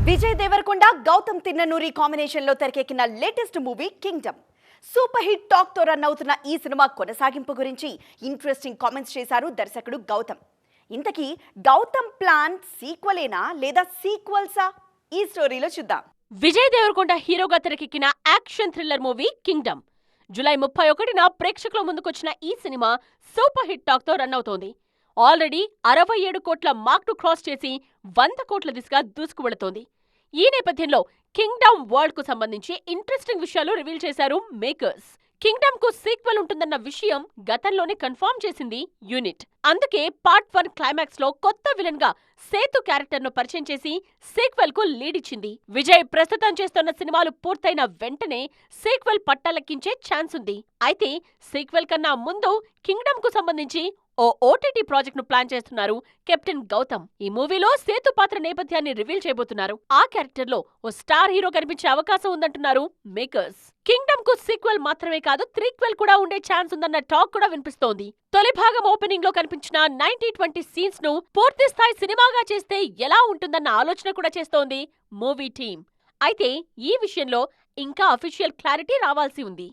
Vijay Devarakonda Gautam Tinnanuri combination లో తెరకెక్కిన latest movie Kingdom super hit talk తో రన్ అవుతున్న ఈ సినిమా కొనసాగింపు గురించి ఇంట్రెస్టింగ్ కామెంట్స్ చేశారు దర్శకుడు గౌతమ్. ఇంతకీ గౌతమ్ ప్లాన్ సీక్వెలేనా లేదా సీక్వెల్సా? ఈ స్టోరీలో చూద్దాం. విజయ్ దేవరకొండ హీరోగా తెరకెక్కిన action thriller movie Kingdom July 31న ప్రేక్షకుల ముందుకొచ్చిన ఈ సినిమా సూపర్ హిట్ టాక్ తో రన్ అవుతోంది. ఆల్రెడీ 67 కోట్ల మార్క్ ను క్రాస్ చేసి 100 కోట్ల దిశగా దూసుకువెళుతోంది. ఈ నేపథ్యంలో కింగ్డమ్ వరల్డ్ కు సంబంధించి ఇంట్రెస్టింగ్ విషయాలు రివీల్ చేశారు మేకర్స్. కింగ్డమ్ కు సీక్వెల్ ఉంటుందన్న విషయం గతంలోనే కన్ఫర్మ్ చేసింది యూనిట్. అందుకే పార్ట్ 1 క్లైమాక్స్ లో కొత్త విలన్ గా సేతు క్యారెక్టర్ ను పరిచయం చేసి సీక్వెల్ కు లీడ్ ఇచ్చింది. విజయ్ ప్రస్తుతం చేస్తున్న సినిమాలు పూర్తయిన వెంటనే సీక్వెల్ పట్టాలెక్కించే ఛాన్స్ ఉంది. అయితే సీక్వెల్ కన్నా ముందు కింగ్డమ్ కు సంబంధించి ఓ ఓటీటీ ప్రాజెక్ట్ ను ప్లాన్ చేస్తున్నారు కెప్టెన్ గౌతమ్. ఈ మూవీలో సేతు పాత్ర నేపథ్యాన్ని రివీల్ చేయబోతున్నారు. ఆ క్యారెక్టర్ లో ఓ స్టార్ హీరో కనిపించే అవకాశం ఉందంటున్నారు మేకర్స్. కింగ్డమ్ కు సీక్వెల్ మాత్రమే కాదు, త్రీక్వెల్ కూడా ఉండే ఛాన్స్ ఉందన్న టాక్ కూడా వినిపిస్తోంది. తొలి భాగం ఓపెనింగ్ లో కనిపించిన 90-20 సీన్స్ ను పూర్తి స్థాయి సినిమాగా చేస్తే ఎలా ఉంటుందన్న ఆలోచన కూడా చేస్తోంది మూవీ టీమ్. అయితే ఈ విషయంలో ఇంకా అఫీషియల్ క్లారిటీ రావాల్సి ఉంది.